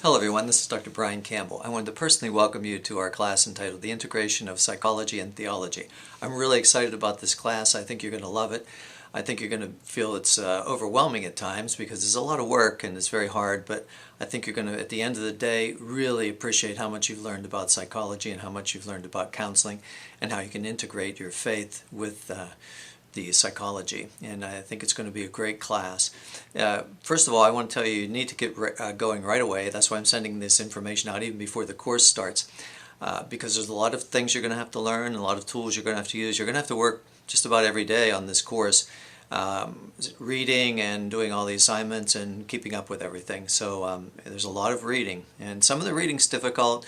Hello everyone, this is Dr. Brian Campbell. I wanted to personally welcome you to our class entitled The Integration of Psychology and Theology. I'm really excited about this class. I think you're going to love it. I think you're going to feel it's overwhelming at times because there's a lot of work and it's very hard, but I think you're going to, at the end of the day, really appreciate how much you've learned about psychology and how much you've learned about counseling and how you can integrate your faith with the psychology, and I think it's going to be a great class. First of all, I want to tell you need to get going right away. That's why I'm sending this information out even before the course starts, because there's a lot of things you're going to have to learn, a lot of tools you're going to have to use. You're going to have to work just about every day on this course, reading and doing all the assignments and keeping up with everything. So there's a lot of reading, and some of the reading's difficult.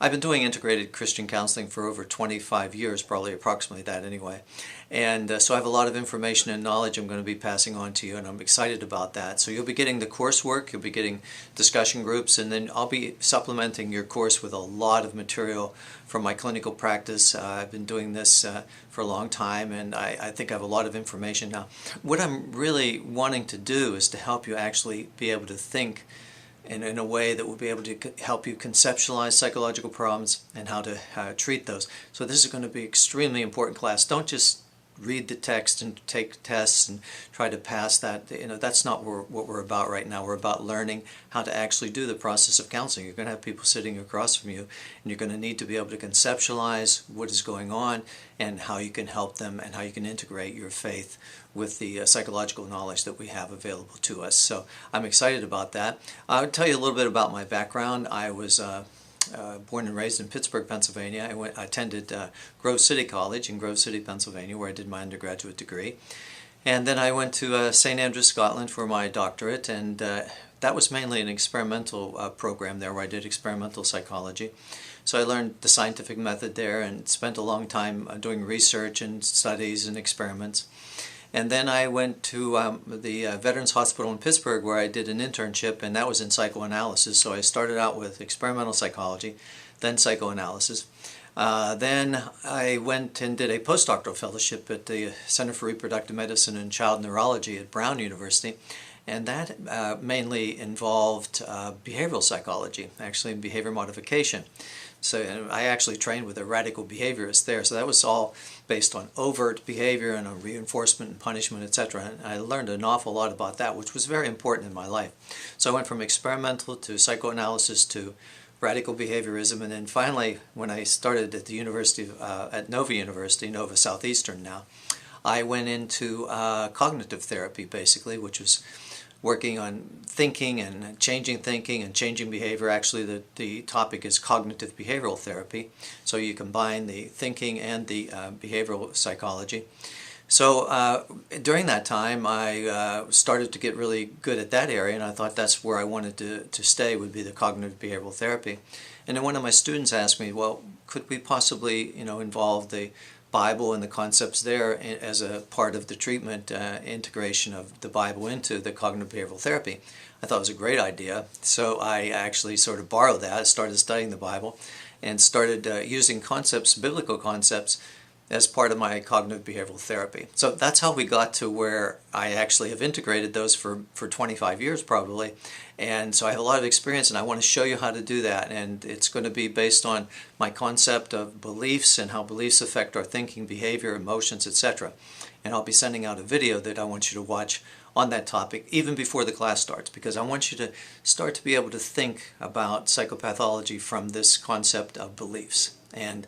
I've been doing integrated Christian counseling for over 25 years, probably approximately that anyway. And so I have a lot of information and knowledge I'm going to be passing on to you, and I'm excited about that. So you'll be getting the coursework, you'll be getting discussion groups, and then I'll be supplementing your course with a lot of material from my clinical practice. I've been doing this for a long time, and I think I have a lot of information now. What I'm really wanting to do is to help you actually be able to think in a way that will be able to help you conceptualize psychological problems and how to treat those. So this is going to be an extremely important class. Don't just read the text and take tests and try to pass that. That's not what we're about right now. We're about learning how to actually do the process of counseling. You're going to have people sitting across from you, and you're going to need to be able to conceptualize what is going on and how you can help them and how you can integrate your faith with the psychological knowledge that we have available to us. So I'm excited about that. I'll tell you a little bit about my background. I was born and raised in Pittsburgh, Pennsylvania. I attended Grove City College in Grove City, Pennsylvania, where I did my undergraduate degree. And then I went to St. Andrews, Scotland for my doctorate, and that was mainly an experimental program there where I did experimental psychology. So I learned the scientific method there and spent a long time doing research and studies and experiments. And then I went to the Veterans Hospital in Pittsburgh where I did an internship, and that was in psychoanalysis. So I started out with experimental psychology, then psychoanalysis. Then I went and did a postdoctoral fellowship at the Center for Reproductive Medicine and Child Neurology at Brown University. And that mainly involved behavioral psychology, actually behavior modification. So I actually trained with a radical behaviorist there. So that was all based on overt behavior and on reinforcement and punishment, etc. And I learned an awful lot about that, which was very important in my life. So I went from experimental to psychoanalysis to radical behaviorism, and then finally, when I started at the university, at Nova University, Nova Southeastern now, I went into cognitive therapy, basically, which was working on thinking and changing behavior. Actually, the topic is cognitive behavioral therapy. So you combine the thinking and the behavioral psychology. So during that time, I started to get really good at that area, and I thought that's where I wanted to stay, would be the cognitive behavioral therapy. And then one of my students asked me, well, could we possibly, involve the Bible and the concepts there as a part of the treatment integration of the Bible into the cognitive behavioral therapy? I thought it was a great idea, so I actually sort of borrowed that, started studying the Bible, and started using concepts, biblical concepts, as part of my cognitive behavioral therapy. So that's how we got to where I actually have integrated those for 25 years probably. And so I have a lot of experience, and I want to show you how to do that. And it's going to be based on my concept of beliefs and how beliefs affect our thinking, behavior, emotions, etc. And I'll be sending out a video that I want you to watch on that topic even before the class starts, because I want you to start to be able to think about psychopathology from this concept of beliefs. And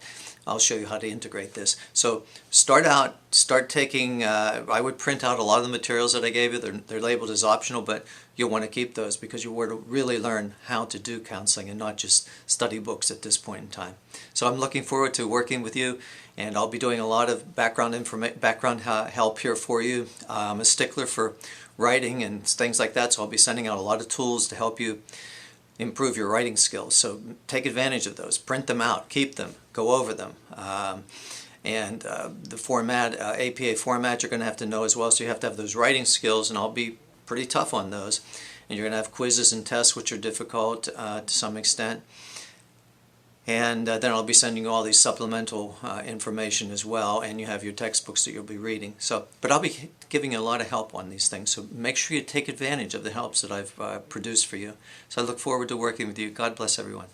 I'll show you how to integrate this. So start taking, I would print out a lot of the materials that I gave you. They're labeled as optional, but you'll want to keep those because you want to really learn how to do counseling and not just study books at this point in time. So I'm looking forward to working with you, and I'll be doing a lot of background help here for you. I'm a stickler for writing and things like that, so I'll be sending out a lot of tools to help you improve your writing skills. So take advantage of those, print them out, keep them, go over them. And the format, APA format, you're going to have to know as well, so you have to have those writing skills, and I'll be pretty tough on those. And you're going to have quizzes and tests which are difficult to some extent. And then I'll be sending you all these supplemental information as well, and you have your textbooks that you'll be reading. But I'll be giving you a lot of help on these things, so make sure you take advantage of the helps that I've produced for you. So I look forward to working with you. God bless everyone.